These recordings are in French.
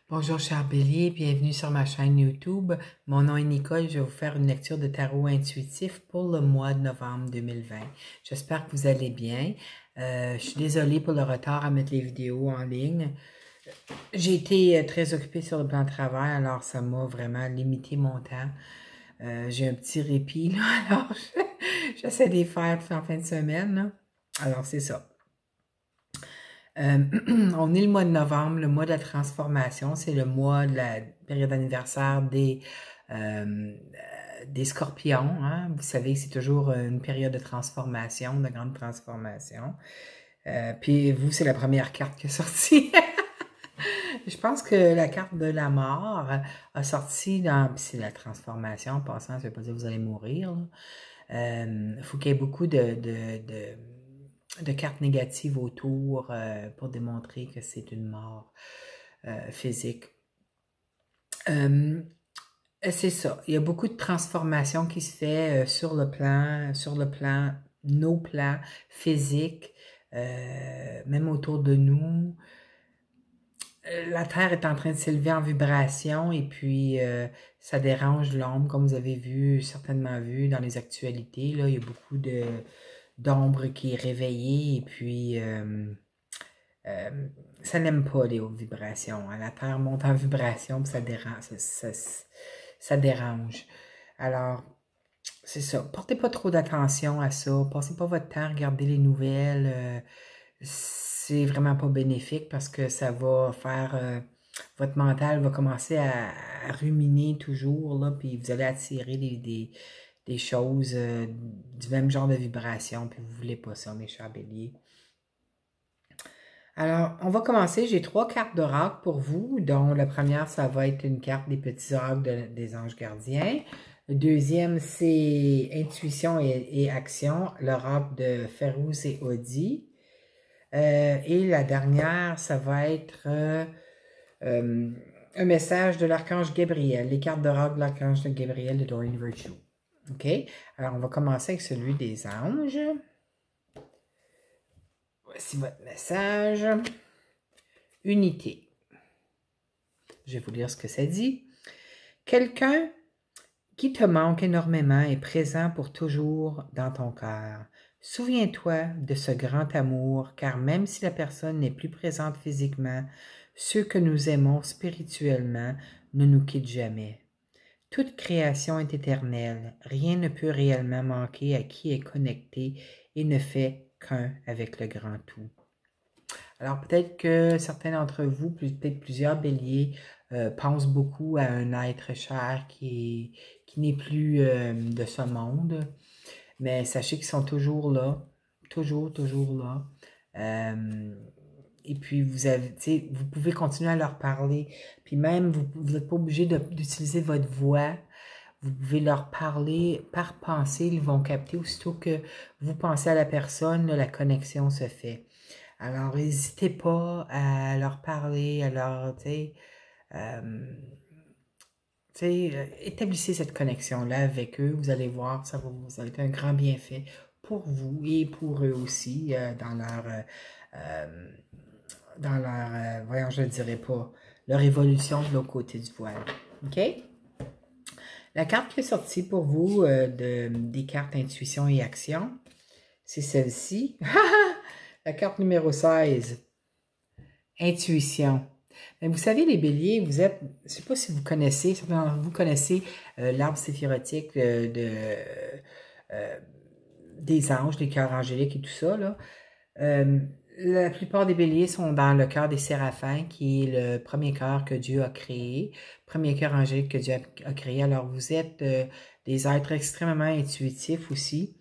Bonjour cher Bélier, bienvenue sur ma chaîne YouTube. Mon nom est Nicole, je vais vous faire une lecture de tarot intuitif pour le mois de novembre 2020. J'espère que vous allez bien. Je suis désolée pour le retard à mettre les vidéos en ligne. J'ai été très occupée sur le plan de travail, alors ça m'a vraiment limité mon temps. J'ai un petit répit, là, alors j'essaie de les faire en fin de semaine, là. Alors c'est ça. On est le mois de novembre, le mois de la transformation. C'est le mois de la période anniversaire des scorpions. Hein? Vous savez que c'est toujours une période de transformation, de grande transformation. Puis vous, c'est la première carte qui est sortie. Je pense que la carte de la mort a sorti dans... C'est la transformation, en passant, ça ne veut pas dire que vous allez mourir. Il faut qu'il y ait beaucoup de cartes négatives autour pour démontrer que c'est une mort physique. C'est ça. Il y a beaucoup de transformations qui se fait sur le plan, nos plans physiques, même autour de nous. La Terre est en train de s'élever en vibration et puis ça dérange l'ombre, comme vous avez certainement vu dans les actualités. Là, il y a beaucoup d'ombre qui est réveillée et puis ça n'aime pas les hautes vibrations. Hein. La Terre monte en vibration puis ça dérange. Ça dérange. Alors, c'est ça. Portez pas trop d'attention à ça. Passez pas votre temps à regarder les nouvelles. C'est vraiment pas bénéfique parce que ça va faire... votre mental va commencer à ruminer toujours, là, puis vous allez attirer des choses du même genre de vibration, puis vous voulez pas ça, mes chers béliers. Alors, on va commencer. J'ai 3 cartes d'oracle pour vous, dont la première, ça va être une carte des petits oracles des anges gardiens. Le deuxième, c'est intuition et action, l'oracle de Férouz et Audi. Et la dernière, ça va être un message de l'archange Gabriel, les cartes d'oracle de l'archange Gabriel de Doreen Virtue. OK? Alors, on va commencer avec celui des anges. Voici votre message. Unité. Je vais vous lire ce que ça dit. Quelqu'un qui te manque énormément est présent pour toujours dans ton cœur. Souviens-toi de ce grand amour, car même si la personne n'est plus présente physiquement, ceux que nous aimons spirituellement ne nous quittent jamais. Toute création est éternelle, rien ne peut réellement manquer à qui est connecté et ne fait qu'un avec le grand tout. Alors peut-être que certains d'entre vous, peut-être plusieurs béliers, pensent beaucoup à un être cher qui n'est plus de ce monde. Mais sachez qu'ils sont toujours là, toujours là. Et puis, vous pouvez continuer à leur parler. Puis même, vous n'êtes pas obligé d'utiliser votre voix. Vous pouvez leur parler par pensée. Ils vont capter aussitôt que vous pensez à la personne, la connexion se fait. Alors, n'hésitez pas à leur parler, à leur, établissez cette connexion-là avec eux. Vous allez voir, ça va être un grand bienfait pour vous et pour eux aussi voyons, je ne dirais pas, leur évolution de l'autre côté du voile. OK? La carte qui est sortie pour vous des cartes intuition et action, c'est celle-ci. La carte numéro 16. Intuition. Mais vous savez, les béliers, vous êtes, je ne sais pas si vous connaissez, certains d'entre vous connaissez l'arbre séphirotique des anges, des cœurs angéliques et tout ça, là. La plupart des béliers sont dans le cœur des séraphins, qui est le premier cœur que Dieu a créé, premier cœur angélique que Dieu a créé. Alors, vous êtes des êtres extrêmement intuitifs aussi.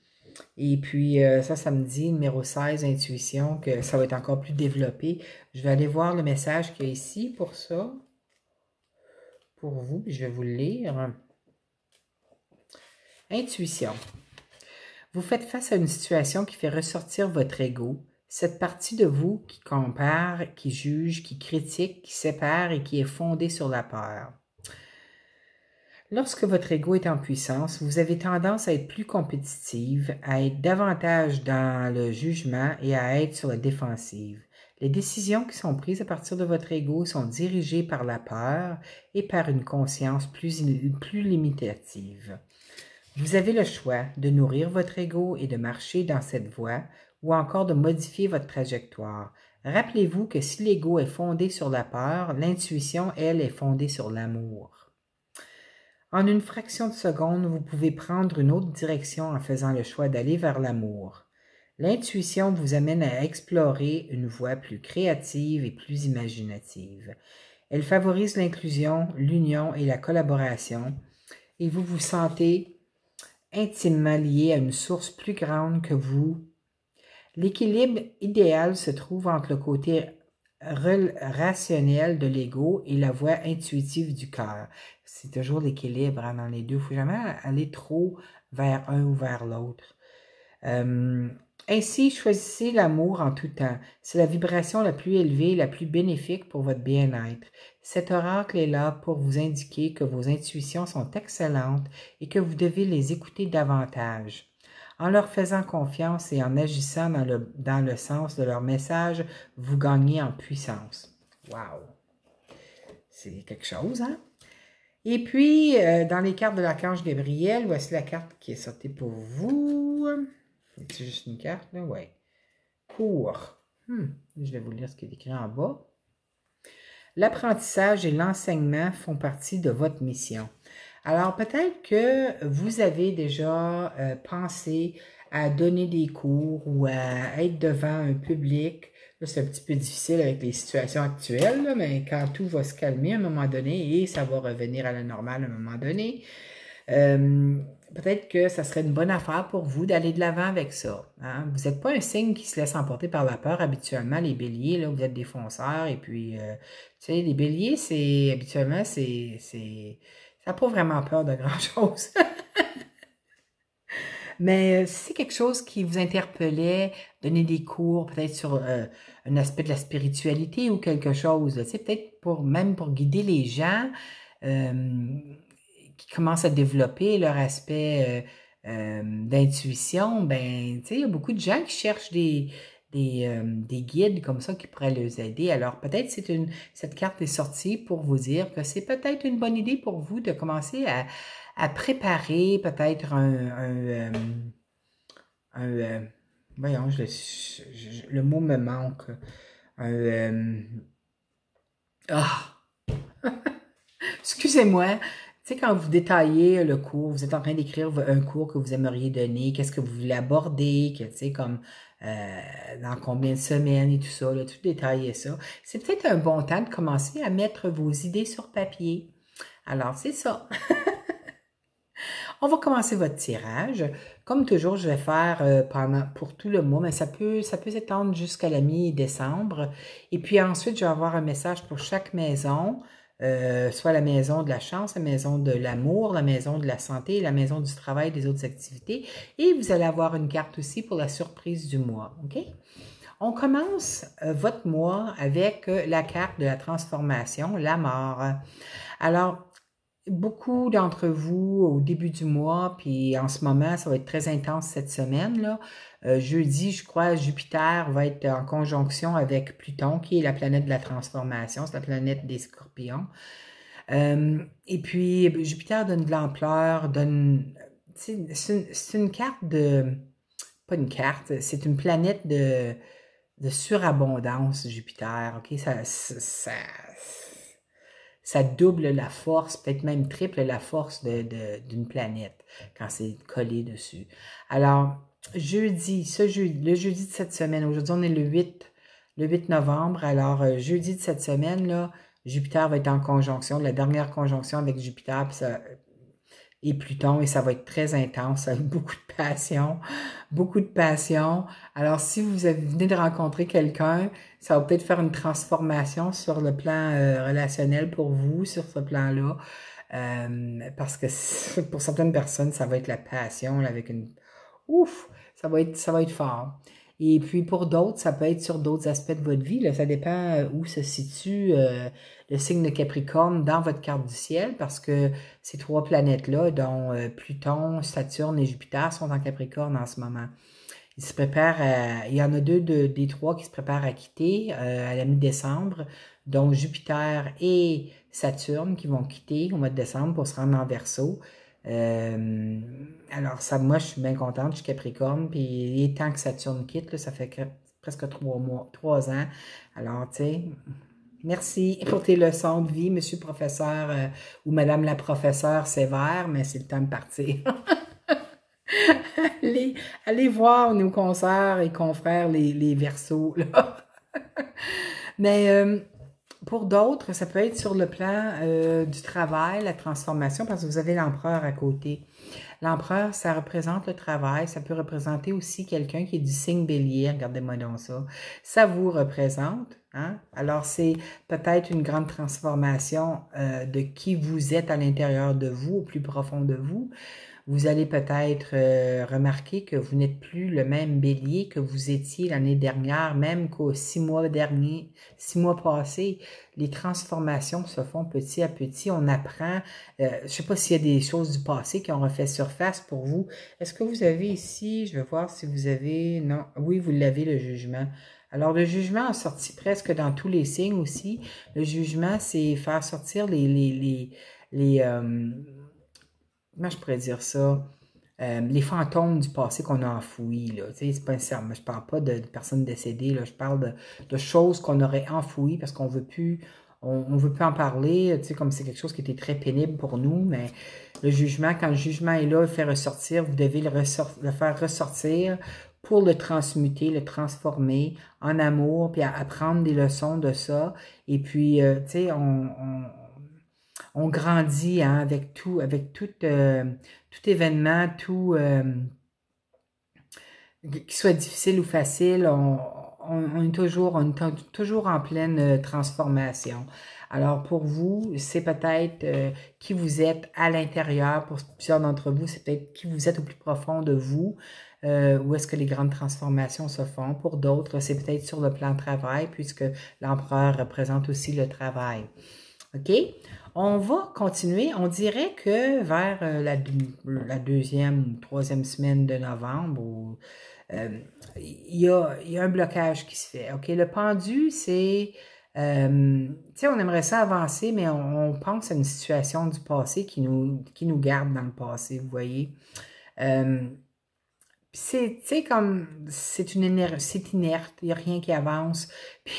Et puis, ça me dit, numéro 16, intuition, que ça va être encore plus développé. Je vais aller voir le message qu'il y a ici pour ça, pour vous, puis je vais vous le lire. Intuition. Vous faites face à une situation qui fait ressortir votre ego, cette partie de vous qui compare, qui juge, qui critique, qui sépare et qui est fondée sur la peur. Lorsque votre ego est en puissance, vous avez tendance à être plus compétitive, à être davantage dans le jugement et à être sur la défensive. Les décisions qui sont prises à partir de votre ego sont dirigées par la peur et par une conscience plus limitative. Vous avez le choix de nourrir votre ego et de marcher dans cette voie ou encore de modifier votre trajectoire. Rappelez-vous que si l'ego est fondé sur la peur, l'intuition, elle, est fondée sur l'amour. En une fraction de seconde, vous pouvez prendre une autre direction en faisant le choix d'aller vers l'amour. L'intuition vous amène à explorer une voie plus créative et plus imaginative. Elle favorise l'inclusion, l'union et la collaboration, et vous vous sentez intimement lié à une source plus grande que vous. L'équilibre idéal se trouve entre le côté rationnel de l'ego et la voie intuitive du cœur. C'est toujours l'équilibre dans les deux. Il ne faut jamais aller trop vers un ou vers l'autre. Ainsi, choisissez l'amour en tout temps. C'est la vibration la plus élevée et la plus bénéfique pour votre bien-être. Cet oracle est là pour vous indiquer que vos intuitions sont excellentes et que vous devez les écouter davantage. En leur faisant confiance et en agissant dans le sens de leur message, vous gagnez en puissance. Wow! C'est quelque chose, hein? Et puis, dans les cartes de l'archange Gabriel, voici la carte qui est sortie pour vous. C'est juste une carte, là? Oui. Cours. Je vais vous lire ce qui est écrit en bas. L'apprentissage et l'enseignement font partie de votre mission. Alors, peut-être que vous avez déjà pensé à donner des cours ou à être devant un public. Là, c'est un petit peu difficile avec les situations actuelles, là, mais quand tout va se calmer à un moment donné et ça va revenir à la normale à un moment donné, peut-être que ça serait une bonne affaire pour vous d'aller de l'avant avec ça. Hein? Vous n'êtes pas un signe qui se laisse emporter par la peur habituellement, les béliers, là, vous êtes des fonceurs, et puis, tu sais, les béliers, habituellement, ça n'a pas vraiment peur de grand-chose. Mais si c'est quelque chose qui vous interpellait, donner des cours, peut-être sur un aspect de la spiritualité ou quelque chose, tu sais, peut-être même pour guider les gens, qui commencent à développer leur aspect d'intuition, ben, tu sais, il y a beaucoup de gens qui cherchent des guides comme ça qui pourraient les aider. Alors, peut-être cette carte est sortie pour vous dire que c'est peut-être une bonne idée pour vous de commencer à préparer peut-être voyons, le mot me manque. Excusez-moi. Tu sais, quand vous détaillez le cours, vous êtes en train d'écrire un cours que vous aimeriez donner, qu'est-ce que vous voulez aborder, tu sais, comme dans combien de semaines et tout ça, là, tout détailler ça. C'est peut-être un bon temps de commencer à mettre vos idées sur papier. Alors, c'est ça. On va commencer votre tirage. Comme toujours, je vais faire pour tout le mois, mais ça peut s'étendre jusqu'à la mi-décembre. Et puis ensuite, je vais avoir un message pour chaque maison, soit la maison de la chance, la maison de l'amour, la maison de la santé, la maison du travail, des autres activités. Et vous allez avoir une carte aussi pour la surprise du mois. OK? On commence votre mois avec la carte de la transformation, la mort. Alors, beaucoup d'entre vous, au début du mois, puis en ce moment, ça va être très intense cette semaine, là. Jeudi, je crois, Jupiter va être en conjonction avec Pluton, qui est la planète de la transformation, c'est la planète des scorpions. Et puis, Jupiter donne de l'ampleur, c'est une carte de... Pas une carte, c'est une planète de surabondance, Jupiter, ok? Ça double la force, peut-être même triple la force d'une planète quand c'est collé dessus. Alors, le jeudi de cette semaine, aujourd'hui on est le 8 novembre, alors jeudi de cette semaine, là, Jupiter va être en conjonction, la dernière conjonction avec Jupiter et Pluton, et ça va être très intense, avec beaucoup de passion, beaucoup de passion. Alors, si vous venez de rencontrer quelqu'un, ça va peut-être faire une transformation sur le plan relationnel pour vous, sur ce plan-là, parce que pour certaines personnes, ça va être la passion, là, avec une... Ouf! Ça va être fort. Et puis pour d'autres, ça peut être sur d'autres aspects de votre vie. Là, ça dépend où se situe le signe de Capricorne dans votre carte du ciel, parce que ces trois planètes-là, dont Pluton, Saturne et Jupiter, sont en Capricorne en ce moment. Il se prépare il y en a deux des trois qui se préparent à quitter à la mi-décembre, dont Jupiter et Saturne qui vont quitter au mois de décembre pour se rendre en Verseau. Alors, ça, moi, je suis bien contente, je suis Capricorne, puis il est temps que Saturne quitte, là, ça fait presque 3 ans. Alors, tu sais, merci pour tes leçons de vie, monsieur le professeur ou madame la professeure sévère, mais c'est le temps de partir. allez voir nos consoeurs et confrères, les Verseaux, là. Mais pour d'autres, ça peut être sur le plan du travail, la transformation, parce que vous avez l'empereur à côté. L'empereur, ça représente le travail, ça peut représenter aussi quelqu'un qui est du signe bélier, regardez-moi donc ça. Ça vous représente, hein? Alors c'est peut-être une grande transformation de qui vous êtes à l'intérieur de vous, au plus profond de vous. Vous allez peut-être remarquer que vous n'êtes plus le même bélier que vous étiez l'année dernière, même qu'aux 6 mois passés. Les transformations se font petit à petit. On apprend, je ne sais pas s'il y a des choses du passé qui ont refait surface pour vous. Est-ce que vous avez ici, je vais voir si vous avez, non, oui, vous l'avez, le jugement. Alors, le jugement a sorti presque dans tous les signes aussi. Le jugement, c'est faire sortir comment je pourrais dire ça? Les fantômes du passé qu'on a enfouis, là. Tu sais, c'est pas nécessairement, je parle pas de personnes décédées, là. Je parle de choses qu'on aurait enfouies parce qu'on veut plus, on veut plus en parler, tu sais, comme c'est quelque chose qui était très pénible pour nous, mais le jugement, quand le jugement est là, il fait ressortir, vous devez le faire ressortir pour le transmuter, le transformer en amour, puis apprendre des leçons de ça. Et puis, tu sais, on grandit hein, avec tout événement, qu'il soit difficile ou facile, on est toujours en pleine transformation. Alors pour vous, c'est peut-être qui vous êtes à l'intérieur, pour plusieurs d'entre vous, c'est peut-être qui vous êtes au plus profond de vous, où est-ce que les grandes transformations se font. Pour d'autres, c'est peut-être sur le plan travail, puisque l'empereur représente aussi le travail. OK? On va continuer. On dirait que vers la deuxième ou troisième semaine de novembre, il y a un blocage qui se fait. OK? Le pendu, c'est... tu sais, on aimerait ça avancer, mais on pense à une situation du passé qui nous garde dans le passé, vous voyez? C'est comme, c'est inerte, il n'y a rien qui avance. Puis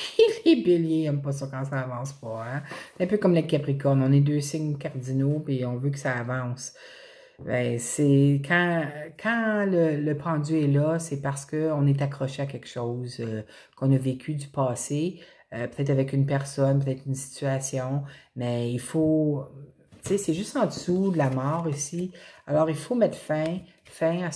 les béliers n'aiment pas ça quand ça avance pas. Hein? C'est un peu comme les capricornes, on est deux signes cardinaux, puis on veut que ça avance. Ben, c'est quand le pendu est là, c'est parce qu'on est accroché à quelque chose qu'on a vécu du passé, peut-être avec une personne, peut-être une situation, mais il faut, tu sais, c'est juste en dessous de la mort ici. Alors, il faut mettre fin à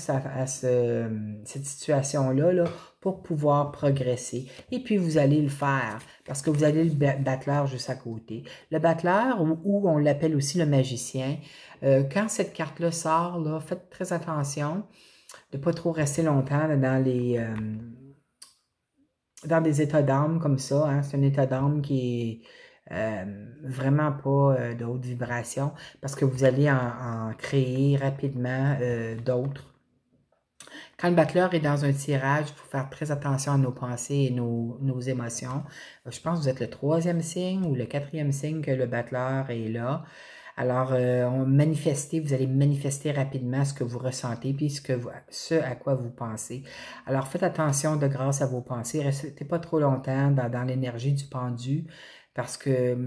cette situation-là là, pour pouvoir progresser. Et puis, vous allez le faire parce que vous avez le battleur juste à côté. Le battleur, ou on l'appelle aussi le magicien, quand cette carte-là sort, là, faites très attention de ne pas trop rester longtemps là, dans des états d'âme comme ça. Hein. C'est un état d'âme qui est vraiment pas de haute vibration parce que vous allez en créer rapidement d'autres. Quand le battleur est dans un tirage, il faut faire très attention à nos pensées et nos émotions. Je pense que vous êtes le 3e signe ou le 4e signe que le battleur est là. Alors, vous allez manifester rapidement ce que vous ressentez puis ce à quoi vous pensez. Alors, faites attention de grâce à vos pensées. Restez pas trop longtemps dans l'énergie du pendu parce que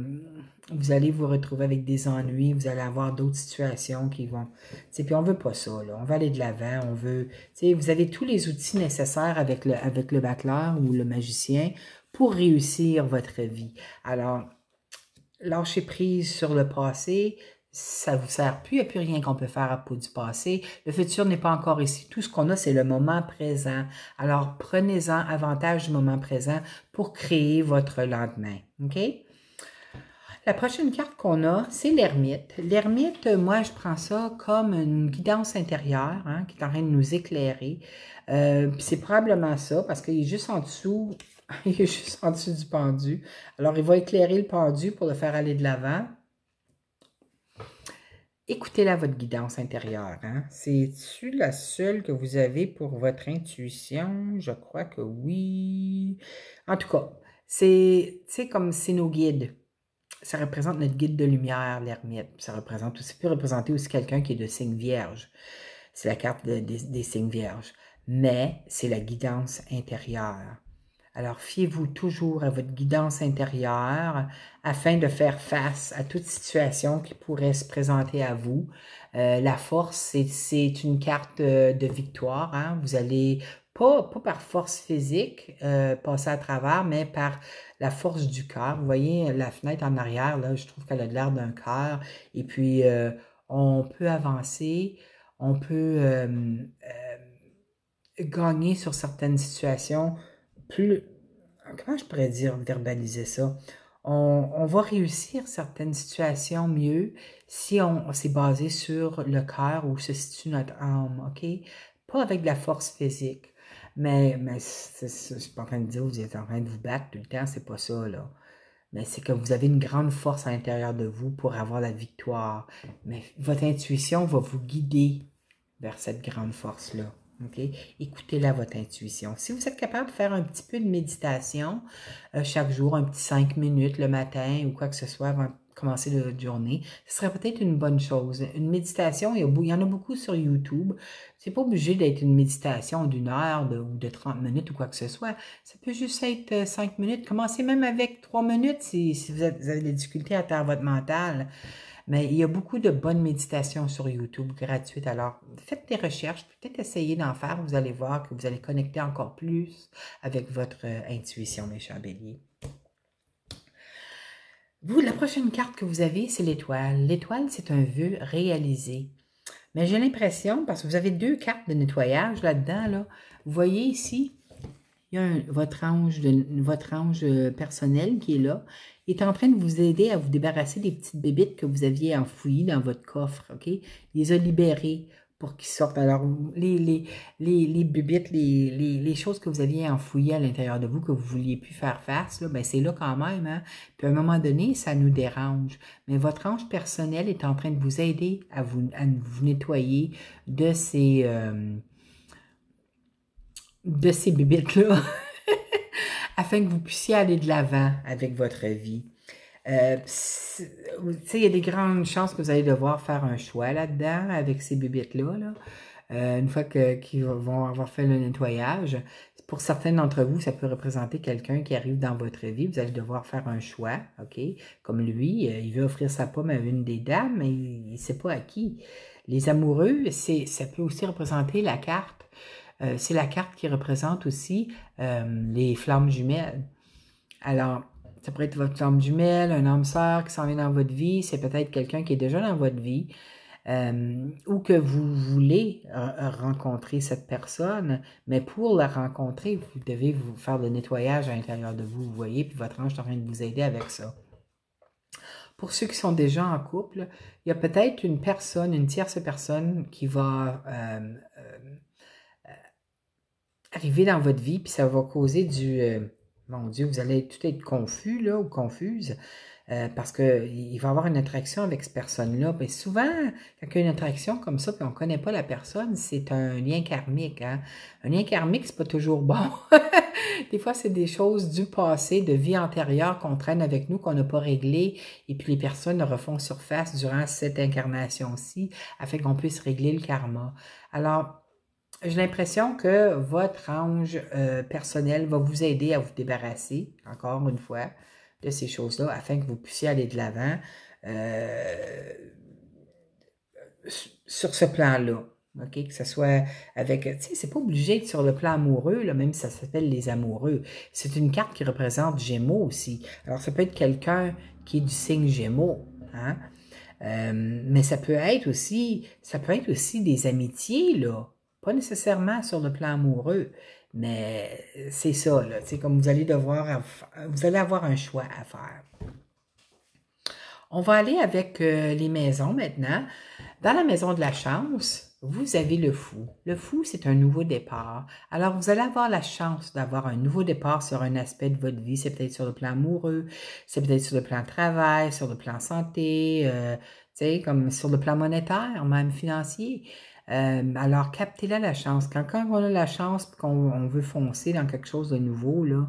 vous allez vous retrouver avec des ennuis, vous allez avoir d'autres situations qui vont... Puis on veut pas ça, là. On veut aller de l'avant, on veut... Vous avez tous les outils nécessaires avec le battleur ou le magicien pour réussir votre vie. Alors, lâchez prise sur le passé, ça ne vous sert plus, il n'y a plus rien qu'on peut faire à propos du passé. Le futur n'est pas encore ici. Tout ce qu'on a, c'est le moment présent. Alors, prenez-en avantage du moment présent pour créer votre lendemain. OK? La prochaine carte qu'on a, c'est l'ermite. L'ermite, moi, je prends ça comme une guidance intérieure hein, qui est en train de nous éclairer. C'est probablement ça, parce qu'il est juste en dessous... Il est juste en dessous du pendu. Alors, il va éclairer le pendu pour le faire aller de l'avant. écoutez-la, votre guidance intérieure. Hein? C'est-tu la seule que vous avez pour votre intuition? Je crois que oui. En tout cas, c'est comme c'est nos guides. Ça représente notre guide de lumière, l'ermite. Ça peut représenter aussi quelqu'un qui est de signe vierge. C'est la carte des signes vierges. Mais c'est la guidance intérieure. Alors, fiez-vous toujours à votre guidance intérieure afin de faire face à toute situation qui pourrait se présenter à vous. La force, c'est une carte de victoire. Hein? Vous allez, pas par force physique, passer à travers, mais par la force du cœur. Vous voyez la fenêtre en arrière, là, je trouve qu'elle a l'air d'un cœur. Et puis, on peut avancer, on peut gagner sur certaines situations plus, comment je pourrais dire, verbaliser ça? On va réussir certaines situations mieux si on s'est basé sur le cœur où se situe notre âme, OK? Pas avec de la force physique. Mais c'est pas en train de dire que vous êtes en train de vous battre tout le temps, c'est pas ça, là. Mais c'est que vous avez une grande force à l'intérieur de vous pour avoir la victoire. Mais votre intuition va vous guider vers cette grande force-là. OK? Écoutez-la, votre intuition. Si vous êtes capable de faire un petit peu de méditation chaque jour, un petit 5 minutes le matin ou quoi que ce soit avant de commencer la journée, ce serait peut-être une bonne chose. Une méditation, il y en a beaucoup sur YouTube. C'est pas obligé d'être une méditation d'une heure ou de 30 minutes ou quoi que ce soit. Ça peut juste être 5 minutes. Commencez même avec 3 minutes si vous avez des difficultés à faire votre mental. Mais il y a beaucoup de bonnes méditations sur YouTube gratuites. Alors, faites des recherches, peut-être essayez d'en faire. Vous allez voir que vous allez connecter encore plus avec votre intuition, mes chers béliers. Vous, la prochaine carte que vous avez, c'est l'étoile. L'étoile, c'est un vœu réalisé. Mais j'ai l'impression, parce que vous avez 2 cartes de nettoyage là-dedans, là, vous voyez ici, il y a votre ange personnel qui est là. Il est en train de vous aider à vous débarrasser des petites bébites que vous aviez enfouies dans votre coffre, OK? Il les a libérées pour qu'ils sortent. Alors, les bébites, les choses que vous aviez enfouies à l'intérieur de vous, que vous ne vouliez plus faire face, là, ben c'est là quand même, hein? Puis à un moment donné, ça nous dérange. Mais votre ange personnel est en train de vous aider à vous nettoyer de ces bébites-là. afin que vous puissiez aller de l'avant avec votre vie. Tu sais, il y a des grandes chances que vous allez devoir faire un choix là-dedans avec ces bébites-là. Là. Une fois qu'ils vont avoir fait le nettoyage. Pour certains d'entre vous, ça peut représenter quelqu'un qui arrive dans votre vie. Vous allez devoir faire un choix, OK? Comme lui, il veut offrir sa pomme à une des dames, mais il ne sait pas à qui. Les amoureux, ça peut aussi représenter la carte. C'est la carte qui représente aussi les flammes jumelles. Alors, ça pourrait être votre flamme jumelle, un âme sœur qui s'en vient dans votre vie. C'est peut-être quelqu'un qui est déjà dans votre vie. Ou que vous voulez rencontrer cette personne, mais pour la rencontrer, vous devez vous faire le nettoyage à l'intérieur de vous, vous voyez, puis votre ange est en train de vous aider avec ça. Pour ceux qui sont déjà en couple, il y a peut-être une tierce personne qui va arriver dans votre vie, puis ça va causer mon Dieu, vous allez tout être confus là, ou confuse, parce qu'il va y avoir une attraction avec cette personne-là. Puis souvent, quand il y a une attraction comme ça, puis on ne connaît pas la personne, c'est un lien karmique. Hein? Un lien karmique, c'est pas toujours bon. Des fois, c'est des choses du passé, de vie antérieure qu'on traîne avec nous, qu'on n'a pas réglé, et puis les personnes refont surface durant cette incarnation-ci, afin qu'on puisse régler le karma. Alors, j'ai l'impression que votre ange personnel va vous aider à vous débarrasser, encore une fois, de ces choses-là, afin que vous puissiez aller de l'avant sur ce plan-là. OK? Que ce soit avec... Tu sais, c'est pas obligé d'être sur le plan amoureux, là, même si ça s'appelle les amoureux. C'est une carte qui représente Gémeaux aussi. Alors, ça peut être quelqu'un qui est du signe Gémeaux, hein? Mais ça peut être aussi des amitiés, là. Pas nécessairement sur le plan amoureux, mais c'est ça, là. C'est comme vous allez avoir un choix à faire. On va aller avec les maisons maintenant. Dans la maison de la chance, vous avez le fou. Le fou, c'est un nouveau départ. Alors, vous allez avoir la chance d'avoir un nouveau départ sur un aspect de votre vie. C'est peut-être sur le plan amoureux, c'est peut-être sur le plan travail, sur le plan santé, sais, comme sur le plan monétaire, même financier. Alors, captez-la la chance. Quand on a la chance et qu'on veut foncer dans quelque chose de nouveau, là,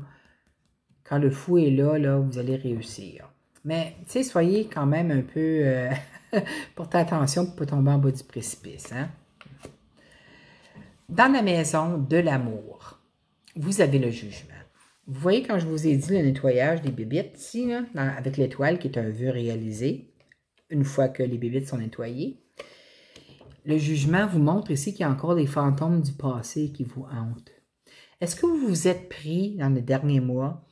quand le fou est là, vous allez réussir. Mais, tu sais, soyez quand même un peu... portez attention pour ne pas tomber en bas du précipice. Hein? Dans la maison de l'amour, vous avez le jugement. Vous voyez quand je vous ai dit le nettoyage des bébites ici, là, avec l'étoile qui est un vœu réalisé, une fois que les bébites sont nettoyées. Le jugement vous montre ici qu'il y a encore des fantômes du passé qui vous hantent. Est-ce que vous vous êtes pris dans les derniers mois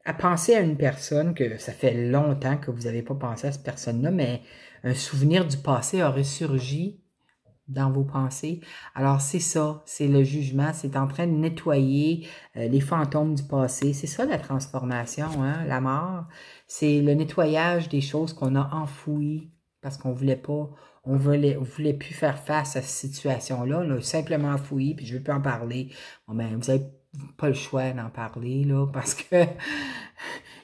à penser à une personne que ça fait longtemps que vous n'avez pas pensé à cette personne-là, mais un souvenir du passé a ressurgi dans vos pensées? Alors, c'est ça, c'est le jugement, c'est en train de nettoyer les fantômes du passé. C'est ça la transformation, hein, la mort. C'est le nettoyage des choses qu'on a enfouies parce qu'on voulait pas, on voulait plus faire face à cette situation-là. On a simplement enfoui, puis je ne veux plus en parler. Bon, ben, vous n'avez pas le choix d'en parler, là, parce que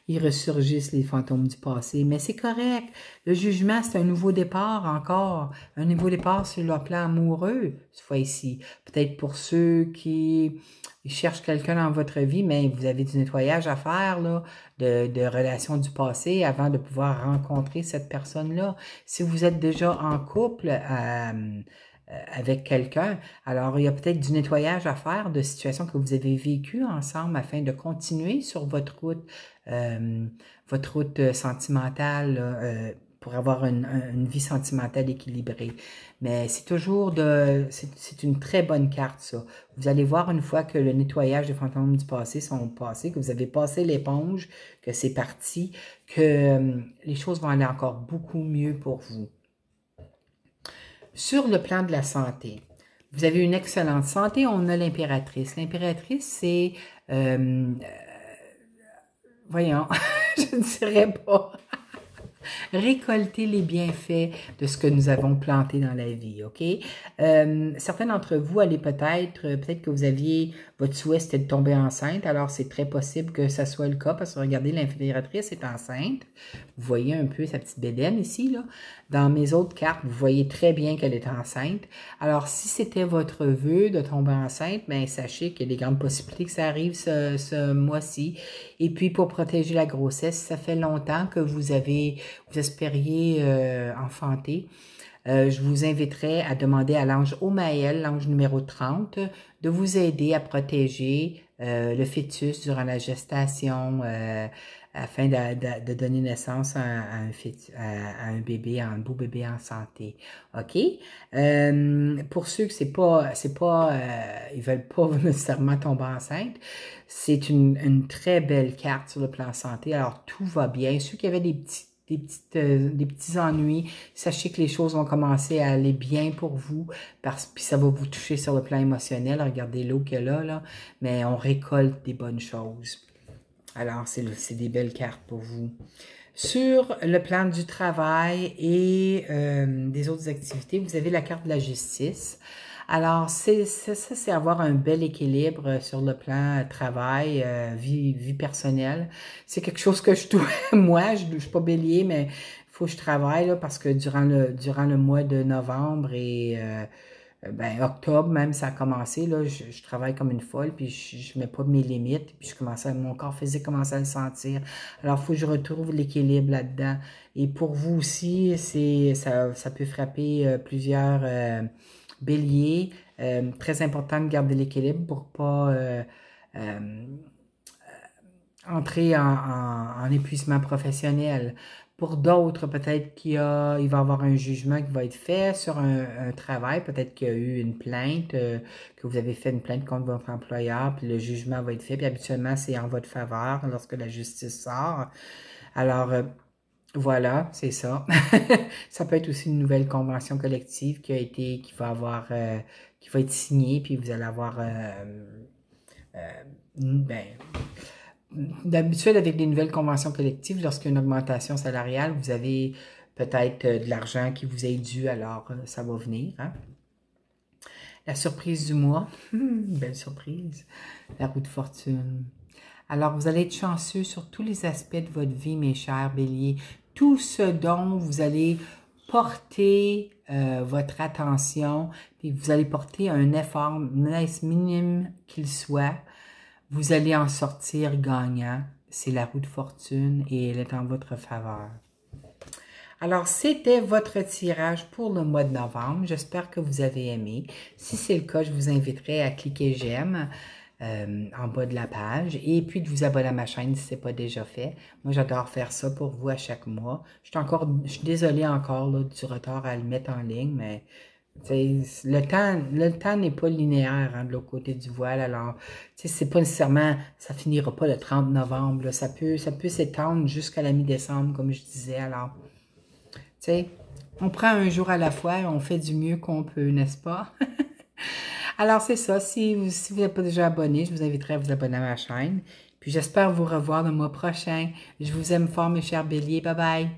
ils ressurgissent les fantômes du passé. Mais c'est correct. Le jugement, c'est un nouveau départ encore. Un nouveau départ sur le plan amoureux, cette fois-ci. Peut-être pour ceux qui cherchent quelqu'un dans votre vie, mais vous avez du nettoyage à faire, là, de relations du passé avant de pouvoir rencontrer cette personne-là. Si vous êtes déjà en couple, avec quelqu'un. Alors, il y a peut-être du nettoyage à faire de situations que vous avez vécues ensemble afin de continuer sur votre route sentimentale pour avoir une vie sentimentale équilibrée. Mais c'est toujours c'est une très bonne carte, ça. Vous allez voir une fois que le nettoyage des fantômes du passé sont passés, que vous avez passé l'éponge, que c'est parti, que les choses vont aller encore beaucoup mieux pour vous. Sur le plan de la santé, vous avez une excellente santé. On a l'impératrice. L'impératrice, c'est... voyons, je ne dirais pas. Récolter les bienfaits de ce que nous avons planté dans la vie, OK? Certains d'entre vous allez peut-être que vous aviez, votre souhait c'était de tomber enceinte, alors c'est très possible que ça soit le cas, parce que regardez, l'impératrice est enceinte. Vous voyez un peu sa petite bédaine ici, là. Dans mes autres cartes, vous voyez très bien qu'elle est enceinte. Alors, si c'était votre vœu de tomber enceinte, bien, sachez qu'il y a des grandes possibilités que ça arrive ce mois-ci. Et puis, pour protéger la grossesse, ça fait longtemps que vous espériez enfanter. Je vous inviterai à demander à l'ange Omaël, l'ange numéro 30, de vous aider à protéger le fœtus durant la gestation afin de donner naissance à un bébé, à un beau bébé en santé. OK? Pour ceux que ils veulent pas nécessairement tomber enceinte, c'est une très belle carte sur le plan santé. Alors, tout va bien. Ceux qui avaient des petits ennuis, sachez que les choses vont commencer à aller bien pour vous, puis ça va vous toucher sur le plan émotionnel. Regardez l'eau qu'elle a, là, mais on récolte des bonnes choses. Alors, c'est des belles cartes pour vous. Sur le plan du travail et des autres activités, vous avez la carte de la justice. Alors, ça, c'est avoir un bel équilibre sur le plan travail, vie personnelle. C'est quelque chose que moi, je ne suis pas bélier, mais il faut que je travaille là, parce que durant le mois de novembre et octobre même, ça a commencé. Là, je travaille comme une folle, puis je mets pas mes limites, puis mon corps physique commence à le sentir. Alors, il faut que je retrouve l'équilibre là-dedans. Et pour vous aussi, ça peut frapper plusieurs béliers. Très important de garder l'équilibre pour pas entrer en épuisement professionnel. Pour d'autres, peut-être il va y avoir un jugement qui va être fait sur un travail. Peut-être qu'il y a eu une plainte, que vous avez fait une plainte contre votre employeur, puis le jugement va être fait. Puis habituellement, c'est en votre faveur lorsque la justice sort. Alors, voilà, c'est ça. Ça peut être aussi une nouvelle convention collective qui va être signée, puis vous allez avoir d'habitude, avec des nouvelles conventions collectives, lorsqu'il y a une augmentation salariale, vous avez peut-être de l'argent qui vous est dû, alors ça va venir. Hein? La surprise du mois, belle surprise, la roue de fortune. Alors, vous allez être chanceux sur tous les aspects de votre vie, mes chers béliers. Tout ce dont vous allez porter votre attention, puis vous allez porter un effort, minime qu'il soit, vous allez en sortir gagnant. C'est la roue de fortune et elle est en votre faveur. Alors, c'était votre tirage pour le mois de novembre. J'espère que vous avez aimé. Si c'est le cas, je vous inviterai à cliquer j'aime en bas de la page et puis de vous abonner à ma chaîne si ce n'est pas déjà fait. Moi, j'adore faire ça pour vous à chaque mois. Je suis désolée encore là, du retard à le mettre en ligne, mais le temps n'est pas linéaire hein, de l'autre côté du voile. Alors, c'est pas nécessairement, ça finira pas le 30 novembre. Là. Ça peut s'étendre jusqu'à la mi-décembre, comme je disais. Alors, on prend un jour à la fois, on fait du mieux qu'on peut, n'est-ce pas? Alors, c'est ça. Si vous n'êtes pas déjà abonné, je vous inviterai à vous abonner à ma chaîne. Puis, j'espère vous revoir le mois prochain. Je vous aime fort, mes chers béliers. Bye bye!